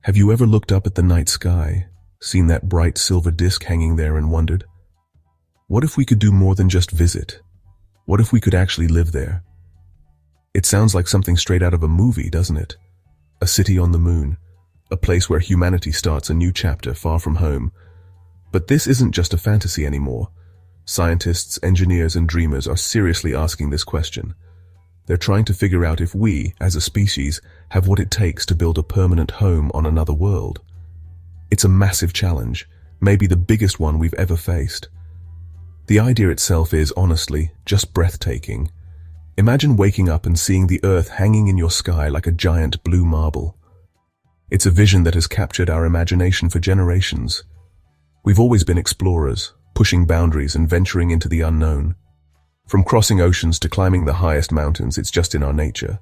Have you ever looked up at the night sky, seen that bright silver disk hanging there and wondered, what if we could do more than just visit? What if we could actually live there? It sounds like something straight out of a movie, doesn't it? A city on the moon, a place where humanity starts a new chapter far from home. But this isn't just a fantasy anymore. Scientists, engineers, and dreamers are seriously asking this question. They're trying to figure out if we, as a species, have what it takes to build a permanent home on another world. It's a massive challenge, maybe the biggest one we've ever faced. The idea itself is, honestly, just breathtaking. Imagine waking up and seeing the Earth hanging in your sky like a giant blue marble. It's a vision that has captured our imagination for generations. We've always been explorers, pushing boundaries and venturing into the unknown. From crossing oceans to climbing the highest mountains, it's just in our nature.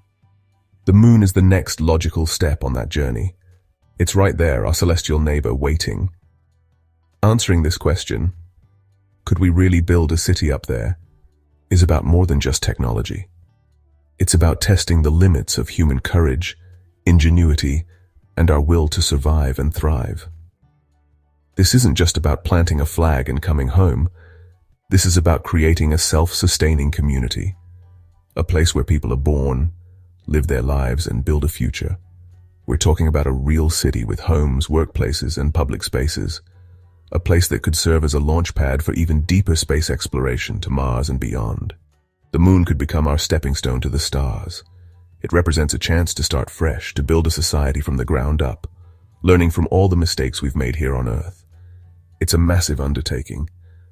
The moon is the next logical step on that journey. It's right there, our celestial neighbor, waiting. Answering this question, could we really build a city up there, is about more than just technology. It's about testing the limits of human courage, ingenuity, and our will to survive and thrive. This isn't just about planting a flag and coming home. This is about creating a self-sustaining community, a place where people are born, live their lives, and build a future. We're talking about a real city with homes, workplaces, and public spaces, a place that could serve as a launch pad for even deeper space exploration to Mars and beyond. The moon could become our stepping stone to the stars. It represents a chance to start fresh, to build a society from the ground up, learning from all the mistakes we've made here on Earth. It's a massive undertaking,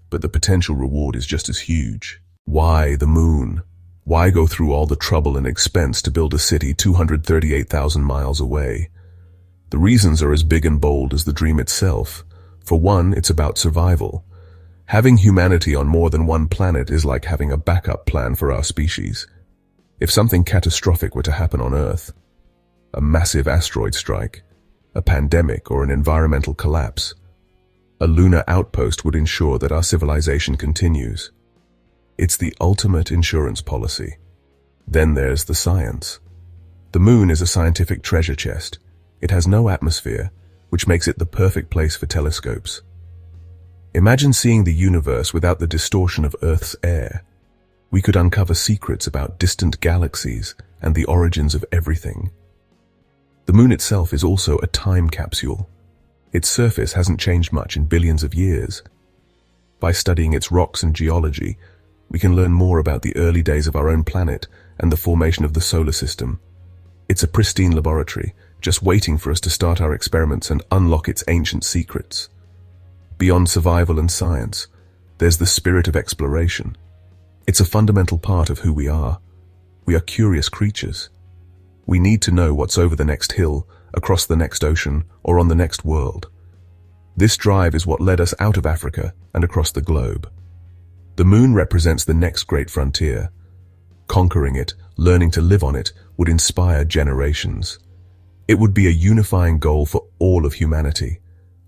but the potential reward is just as huge. Why the moon? Why go through all the trouble and expense to build a city 238,000 miles away? The reasons are as big and bold as the dream itself. For one, it's about survival. Having humanity on more than one planet is like having a backup plan for our species. If something catastrophic were to happen on Earth, a massive asteroid strike, a pandemic, or an environmental collapse, a lunar outpost would ensure that our civilization continues. It's the ultimate insurance policy. Then there's the science. The moon is a scientific treasure chest. It has no atmosphere, which makes it the perfect place for telescopes. Imagine seeing the universe without the distortion of Earth's air. We could uncover secrets about distant galaxies and the origins of everything. The moon itself is also a time capsule. Its surface hasn't changed much in billions of years. By studying its rocks and geology, we can learn more about the early days of our own planet and the formation of the solar system. It's a pristine laboratory, just waiting for us to start our experiments and unlock its ancient secrets. Beyond survival and science, there's the spirit of exploration. It's a fundamental part of who we are. We are curious creatures. We need to know what's over the next hill, across the next ocean, or on the next world. This drive is what led us out of Africa and across the globe. The moon represents the next great frontier. Conquering it, learning to live on it, would inspire generations. It would be a unifying goal for all of humanity,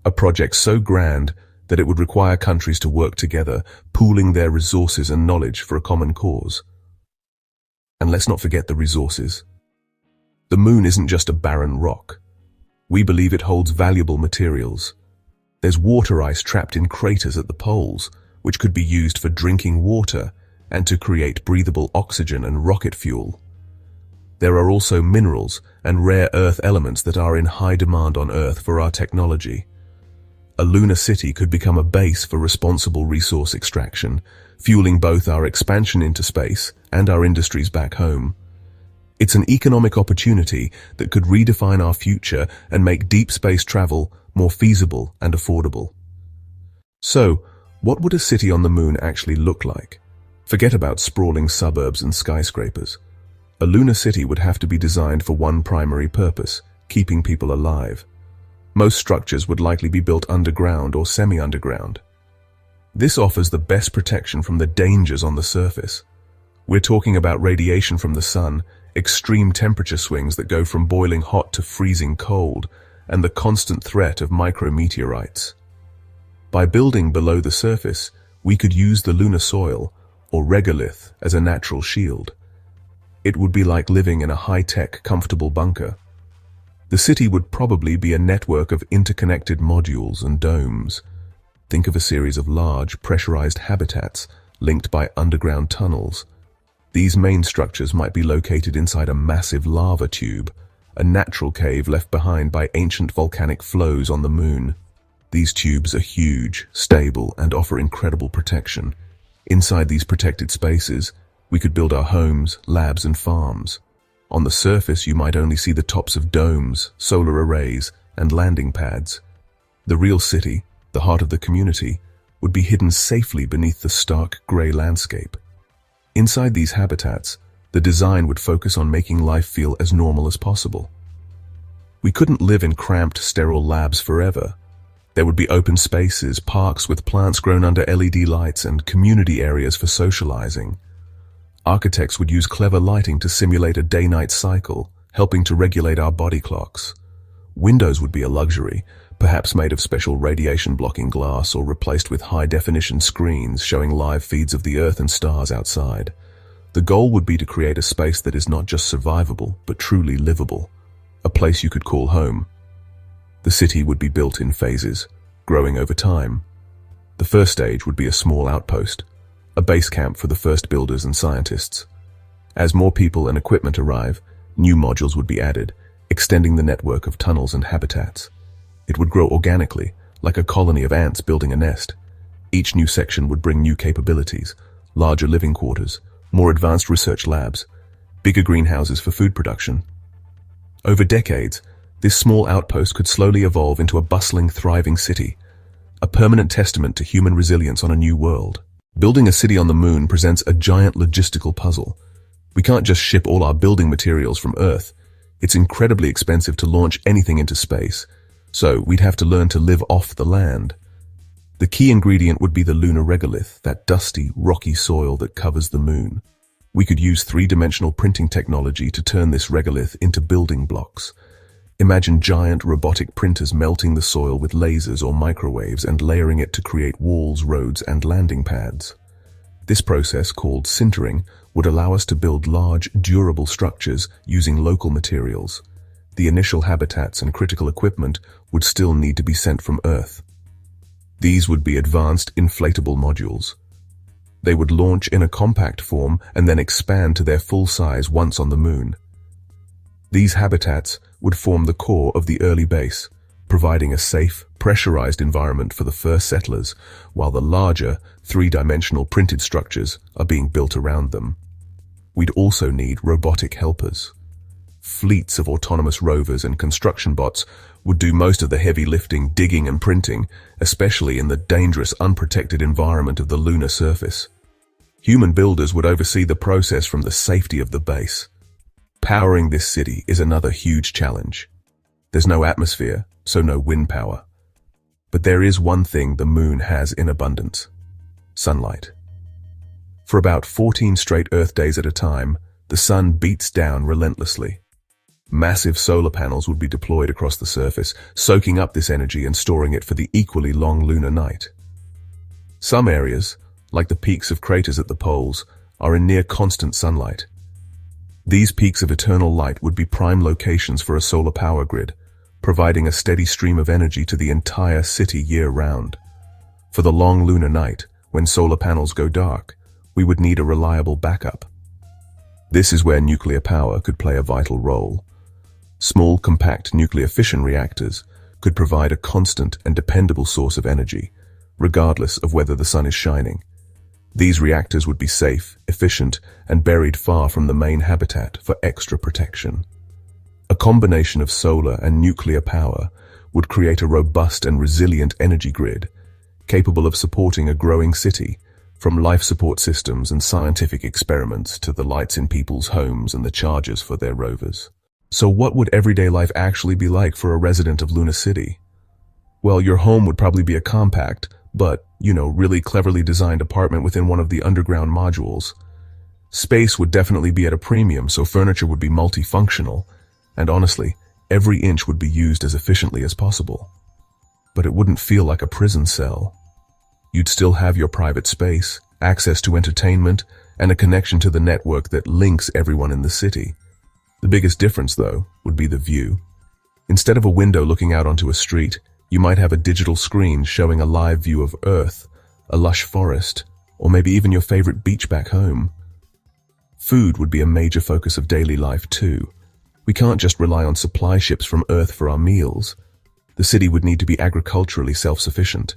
a project so grand that it would require countries to work together, pooling their resources and knowledge for a common cause. And let's not forget the resources. The moon isn't just a barren rock. We believe it holds valuable materials. There's water ice trapped in craters at the poles, which could be used for drinking water and to create breathable oxygen and rocket fuel. There are also minerals and rare earth elements that are in high demand on Earth for our technology. A lunar city could become a base for responsible resource extraction, fueling both our expansion into space and our industries back home. It's an economic opportunity that could redefine our future and make deep space travel more feasible and affordable. So, what would a city on the moon actually look like? Forget about sprawling suburbs and skyscrapers. A lunar city would have to be designed for one primary purpose: keeping people alive. Most structures would likely be built underground or semi-underground. This offers the best protection from the dangers on the surface. We're talking about radiation from the sun, extreme temperature swings that go from boiling hot to freezing cold, and the constant threat of micrometeorites. By building below the surface, we could use the lunar soil, or regolith, as a natural shield. It would be like living in a high-tech, comfortable bunker. The city would probably be a network of interconnected modules and domes. Think of a series of large, pressurized habitats linked by underground tunnels. These main structures might be located inside a massive lava tube, a natural cave left behind by ancient volcanic flows on the moon. These tubes are huge, stable, and offer incredible protection. Inside these protected spaces, we could build our homes, labs, and farms. On the surface, you might only see the tops of domes, solar arrays, and landing pads. The real city, the heart of the community, would be hidden safely beneath the stark gray landscape. Inside these habitats, the design would focus on making life feel as normal as possible. We couldn't live in cramped, sterile labs forever. There would be open spaces, parks with plants grown under LED lights, and community areas for socializing. Architects would use clever lighting to simulate a day-night cycle, helping to regulate our body clocks. Windows would be a luxury, perhaps made of special radiation-blocking glass or replaced with high-definition screens showing live feeds of the Earth and stars outside. The goal would be to create a space that is not just survivable, but truly livable, a place you could call home. The city would be built in phases, growing over time. The first stage would be a small outpost, a base camp for the first builders and scientists. As more people and equipment arrive, new modules would be added, extending the network of tunnels and habitats. It would grow organically, like a colony of ants building a nest. Each new section would bring new capabilities, larger living quarters, more advanced research labs, bigger greenhouses for food production. Over decades, this small outpost could slowly evolve into a bustling, thriving city, a permanent testament to human resilience on a new world. Building a city on the moon presents a giant logistical puzzle. We can't just ship all our building materials from Earth. It's incredibly expensive to launch anything into space, so we'd have to learn to live off the land. The key ingredient would be the lunar regolith, that dusty, rocky soil that covers the moon. We could use three-dimensional printing technology to turn this regolith into building blocks. Imagine giant robotic printers melting the soil with lasers or microwaves and layering it to create walls, roads, and landing pads. This process, called sintering, would allow us to build large, durable structures using local materials. The initial habitats and critical equipment would still need to be sent from Earth. These would be advanced, inflatable modules. They would launch in a compact form and then expand to their full size once on the moon. These habitats would form the core of the early base, providing a safe, pressurized environment for the first settlers, while the larger, three-dimensional printed structures are being built around them. We'd also need robotic helpers. Fleets of autonomous rovers and construction bots would do most of the heavy lifting, digging and printing, especially in the dangerous, unprotected environment of the lunar surface. Human builders would oversee the process from the safety of the base. Powering this city is another huge challenge. There's no atmosphere, so no wind power. But there is one thing the moon has in abundance: sunlight. For about 14 straight Earth days at a time, the sun beats down relentlessly. Massive solar panels would be deployed across the surface, soaking up this energy and storing it for the equally long lunar night. Some areas, like the peaks of craters at the poles, are in near constant sunlight. These peaks of eternal light would be prime locations for a solar power grid, providing a steady stream of energy to the entire city year-round. For the long lunar night, when solar panels go dark, we would need a reliable backup. This is where nuclear power could play a vital role. Small, compact nuclear fission reactors could provide a constant and dependable source of energy, regardless of whether the sun is shining. These reactors would be safe, efficient, and buried far from the main habitat for extra protection. A combination of solar and nuclear power would create a robust and resilient energy grid, capable of supporting a growing city, from life support systems and scientific experiments to the lights in people's homes and the chargers for their rovers. So what would everyday life actually be like for a resident of Lunar City? Well, your home would probably be a compact, but, really cleverly designed apartment within one of the underground modules. Space would definitely be at a premium, so furniture would be multifunctional, and honestly, every inch would be used as efficiently as possible. But it wouldn't feel like a prison cell. You'd still have your private space, access to entertainment, and a connection to the network that links everyone in the city. The biggest difference, though, would be the view. Instead of a window looking out onto a street, you might have a digital screen showing a live view of Earth, a lush forest, or maybe even your favorite beach back home. Food would be a major focus of daily life too. We can't just rely on supply ships from Earth for our meals. The city would need to be agriculturally self-sufficient.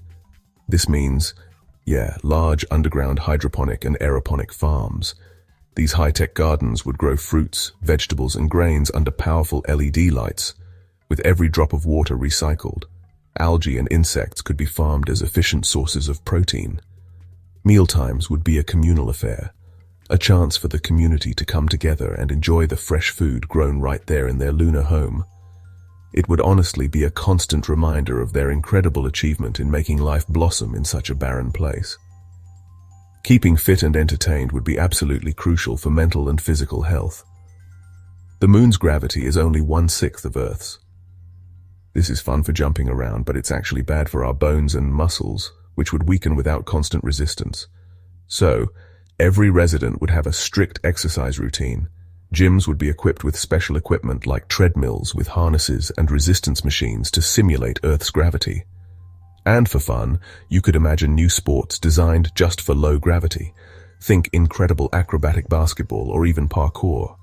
This means, large underground hydroponic and aeroponic farms. These high-tech gardens would grow fruits, vegetables, and grains under powerful LED lights, with every drop of water recycled. Algae and insects could be farmed as efficient sources of protein. Mealtimes would be a communal affair, a chance for the community to come together and enjoy the fresh food grown right there in their lunar home. It would honestly be a constant reminder of their incredible achievement in making life blossom in such a barren place. Keeping fit and entertained would be absolutely crucial for mental and physical health. The moon's gravity is only 1/6 of Earth's. This is fun for jumping around, but it's actually bad for our bones and muscles, which would weaken without constant resistance. So, every resident would have a strict exercise routine. Gyms would be equipped with special equipment like treadmills with harnesses and resistance machines to simulate Earth's gravity. And for fun, you could imagine new sports designed just for low gravity. Think incredible acrobatic basketball or even parkour.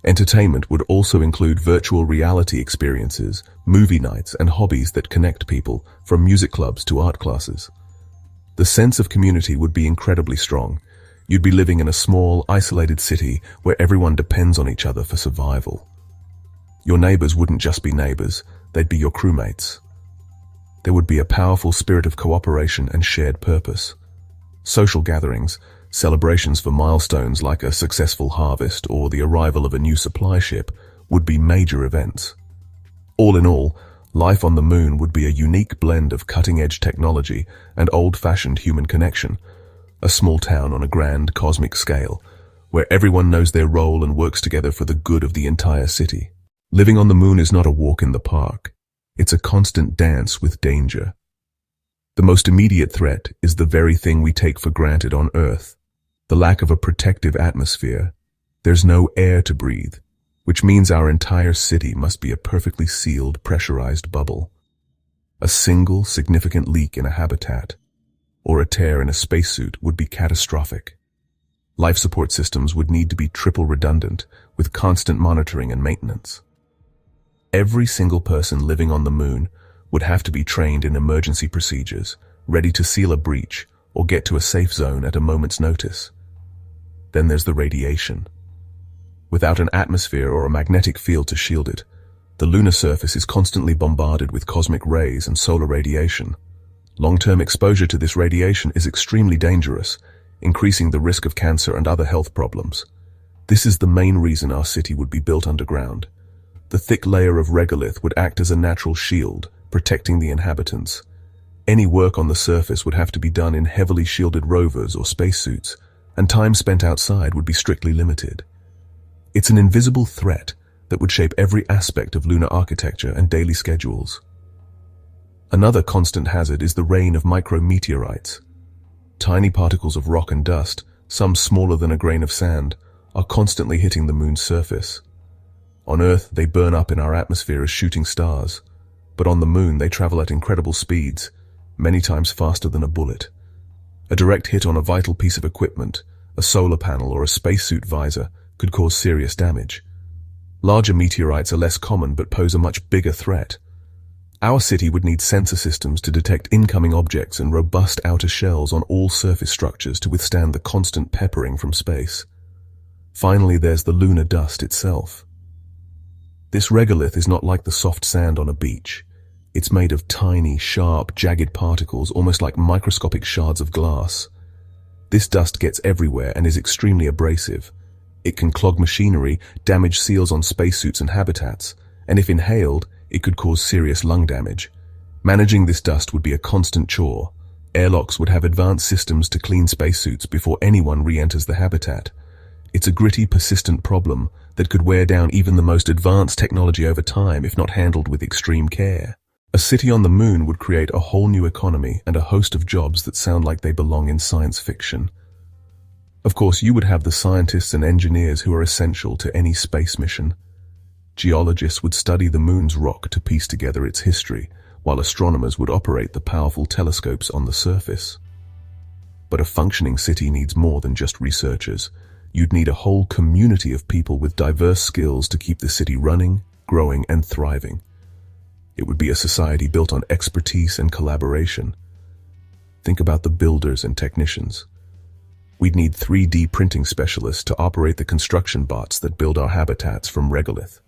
Entertainment would also include virtual reality experiences, movie nights, and hobbies that connect people, from music clubs to art classes. The sense of community would be incredibly strong. You'd be living in a small, isolated city where everyone depends on each other for survival. Your neighbors wouldn't just be neighbors, they'd be your crewmates. There would be a powerful spirit of cooperation and shared purpose. Social gatherings, celebrations for milestones like a successful harvest or the arrival of a new supply ship, would be major events. All in all, life on the moon would be a unique blend of cutting-edge technology and old-fashioned human connection, a small town on a grand cosmic scale, where everyone knows their role and works together for the good of the entire city. Living on the moon is not a walk in the park. It's a constant dance with danger. The most immediate threat is the very thing we take for granted on Earth, the lack of a protective atmosphere. There's no air to breathe, which means our entire city must be a perfectly sealed, pressurized bubble. A single significant leak in a habitat or a tear in a spacesuit would be catastrophic. Life support systems would need to be triple redundant, with constant monitoring and maintenance. Every single person living on the moon would have to be trained in emergency procedures, ready to seal a breach or get to a safe zone at a moment's notice. Then there's the radiation. Without an atmosphere or a magnetic field to shield it, the lunar surface is constantly bombarded with cosmic rays and solar radiation. Long-term exposure to this radiation is extremely dangerous, increasing the risk of cancer and other health problems. This is the main reason our city would be built underground. The thick layer of regolith would act as a natural shield, protecting the inhabitants. Any work on the surface would have to be done in heavily shielded rovers or spacesuits, and time spent outside would be strictly limited. It's an invisible threat that would shape every aspect of lunar architecture and daily schedules. Another constant hazard is the rain of micrometeorites. Tiny particles of rock and dust, some smaller than a grain of sand, are constantly hitting the moon's surface. On Earth, they burn up in our atmosphere as shooting stars, but on the moon they travel at incredible speeds, many times faster than a bullet. A direct hit on a vital piece of equipment, a solar panel or a spacesuit visor, could cause serious damage. Larger meteorites are less common but pose a much bigger threat. Our city would need sensor systems to detect incoming objects and robust outer shells on all surface structures to withstand the constant peppering from space. Finally, there's the lunar dust itself. This regolith is not like the soft sand on a beach. It's made of tiny, sharp, jagged particles, almost like microscopic shards of glass. This dust gets everywhere and is extremely abrasive. It can clog machinery, damage seals on spacesuits and habitats, and if inhaled, it could cause serious lung damage. Managing this dust would be a constant chore. Airlocks would have advanced systems to clean spacesuits before anyone re-enters the habitat. It's a gritty, persistent problem that could wear down even the most advanced technology over time if not handled with extreme care. A city on the moon would create a whole new economy and a host of jobs that sound like they belong in science fiction. Of course, you would have the scientists and engineers who are essential to any space mission. Geologists would study the moon's rock to piece together its history, while astronomers would operate the powerful telescopes on the surface. But a functioning city needs more than just researchers. You'd need a whole community of people with diverse skills to keep the city running, growing, and thriving. It would be a society built on expertise and collaboration. Think about the builders and technicians. We'd need 3D printing specialists to operate the construction bots that build our habitats from regolith.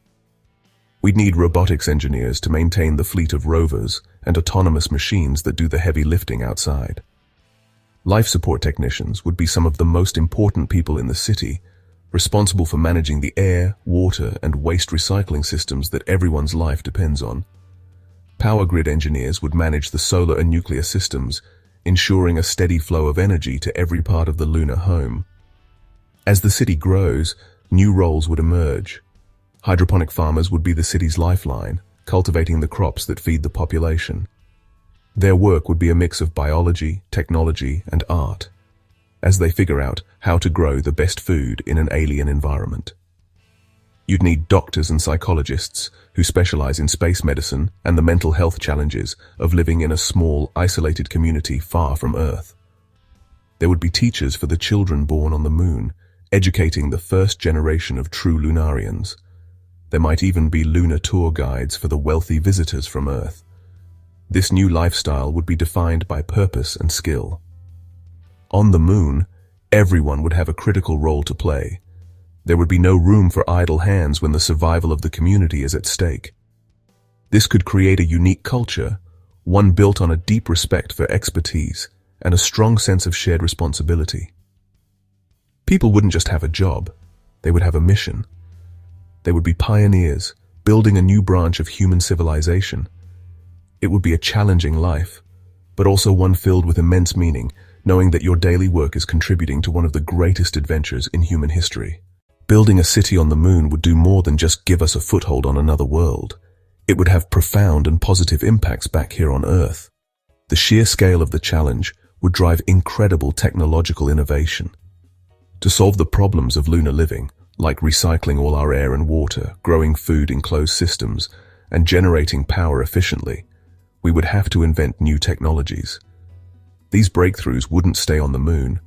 We'd need robotics engineers to maintain the fleet of rovers and autonomous machines that do the heavy lifting outside. Life support technicians would be some of the most important people in the city, responsible for managing the air, water, and waste recycling systems that everyone's life depends on. Power grid engineers would manage the solar and nuclear systems, ensuring a steady flow of energy to every part of the lunar home. As the city grows, new roles would emerge. Hydroponic farmers would be the city's lifeline, cultivating the crops that feed the population. Their work would be a mix of biology, technology, and art, as they figure out how to grow the best food in an alien environment. You'd need doctors and psychologists who specialize in space medicine and the mental health challenges of living in a small, isolated community far from Earth. There would be teachers for the children born on the moon, educating the first generation of true Lunarians. There might even be lunar tour guides for the wealthy visitors from Earth. This new lifestyle would be defined by purpose and skill. On the moon, everyone would have a critical role to play. There would be no room for idle hands when the survival of the community is at stake. This could create a unique culture, one built on a deep respect for expertise and a strong sense of shared responsibility. People wouldn't just have a job, they would have a mission. They would be pioneers, building a new branch of human civilization. It would be a challenging life, but also one filled with immense meaning, knowing that your daily work is contributing to one of the greatest adventures in human history. Building a city on the moon would do more than just give us a foothold on another world. It would have profound and positive impacts back here on Earth. The sheer scale of the challenge would drive incredible technological innovation. To solve the problems of lunar living, like recycling all our air and water, growing food in closed systems, and generating power efficiently, we would have to invent new technologies. These breakthroughs wouldn't stay on the moon.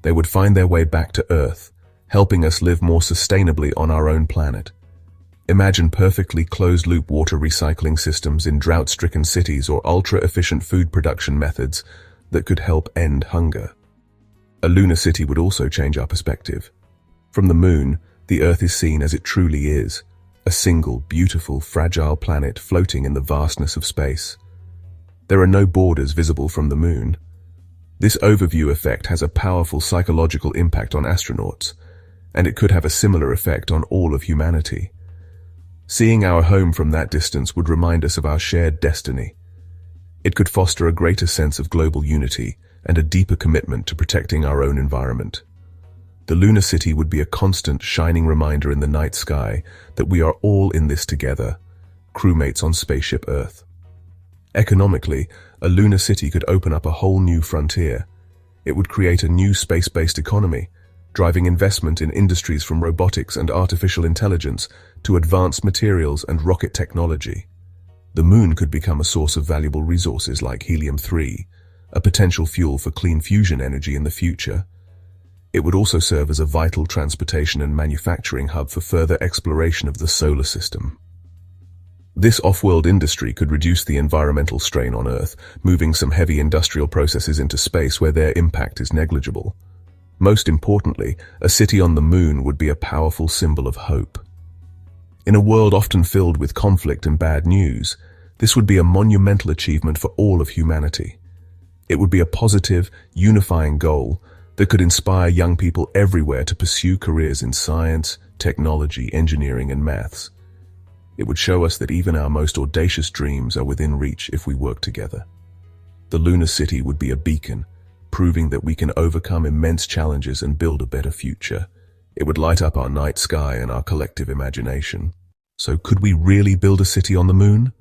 They would find their way back to Earth, helping us live more sustainably on our own planet. Imagine perfectly closed-loop water recycling systems in drought-stricken cities or ultra-efficient food production methods that could help end hunger. A lunar city would also change our perspective. From the moon, the Earth is seen as it truly is, a single, beautiful, fragile planet floating in the vastness of space. There are no borders visible from the moon. This overview effect has a powerful psychological impact on astronauts, and it could have a similar effect on all of humanity. Seeing our home from that distance would remind us of our shared destiny. It could foster a greater sense of global unity and a deeper commitment to protecting our own environment. The lunar city would be a constant, shining reminder in the night sky that we are all in this together, crewmates on Spaceship Earth. Economically, a lunar city could open up a whole new frontier. It would create a new space-based economy, driving investment in industries from robotics and artificial intelligence to advanced materials and rocket technology. The moon could become a source of valuable resources like helium-3, a potential fuel for clean fusion energy in the future. It would also serve as a vital transportation and manufacturing hub for further exploration of the solar system. This off-world industry could reduce the environmental strain on Earth, moving some heavy industrial processes into space where their impact is negligible. Most importantly, a city on the moon would be a powerful symbol of hope. In a world often filled with conflict and bad news, this would be a monumental achievement for all of humanity. It would be a positive, unifying goal that could inspire young people everywhere to pursue careers in science, technology, engineering, and maths. It would show us that even our most audacious dreams are within reach if we work together. The lunar city would be a beacon, proving that we can overcome immense challenges and build a better future. It would light up our night sky and our collective imagination. So could we really build a city on the moon?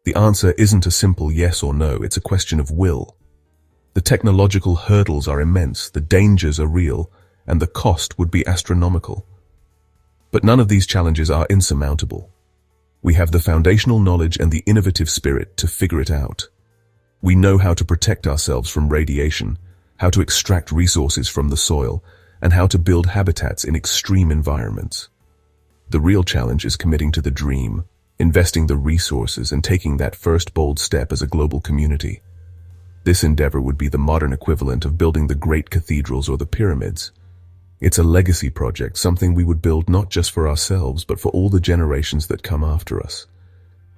The answer isn't a simple yes or no, it's a question of will. The technological hurdles are immense, the dangers are real, and the cost would be astronomical. But none of these challenges are insurmountable. We have the foundational knowledge and the innovative spirit to figure it out. We know how to protect ourselves from radiation, how to extract resources from the soil, and how to build habitats in extreme environments. The real challenge is committing to the dream, investing the resources, and taking that first bold step as a global community. This endeavor would be the modern equivalent of building the great cathedrals or the pyramids. It's a legacy project, something we would build not just for ourselves, but for all the generations that come after us.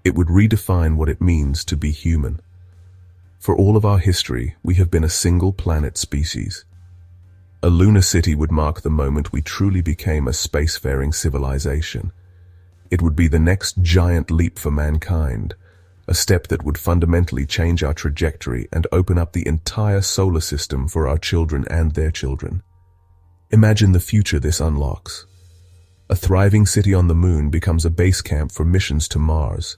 It would redefine what it means to be human. For all of our history, we have been a single planet species. A lunar city would mark the moment we truly became a spacefaring civilization. It would be the next giant leap for mankind, a step that would fundamentally change our trajectory and open up the entire solar system for our children and their children. Imagine the future this unlocks. A thriving city on the moon becomes a base camp for missions to Mars.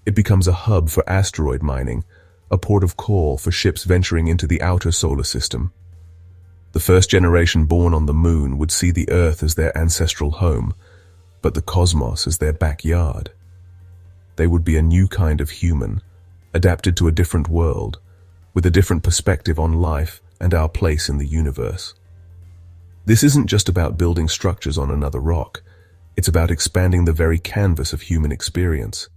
It becomes a hub for asteroid mining, a port of call for ships venturing into the outer solar system. The first generation born on the moon would see the Earth as their ancestral home, but the cosmos as their backyard. They would be a new kind of human, adapted to a different world, with a different perspective on life and our place in the universe. This isn't just about building structures on another rock. It's about expanding the very canvas of human experience.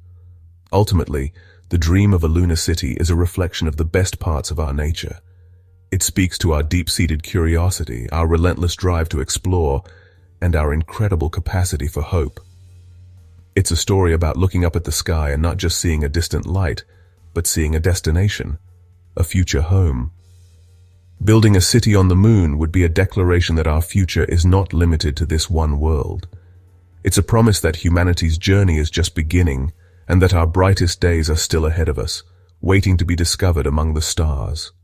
Ultimately, the dream of a lunar city is a reflection of the best parts of our nature. It speaks to our deep-seated curiosity, our relentless drive to explore, and our incredible capacity for hope. It's a story about looking up at the sky and not just seeing a distant light, but seeing a destination, a future home. Building a city on the moon would be a declaration that our future is not limited to this one world. It's a promise that humanity's journey is just beginning, and that our brightest days are still ahead of us, waiting to be discovered among the stars.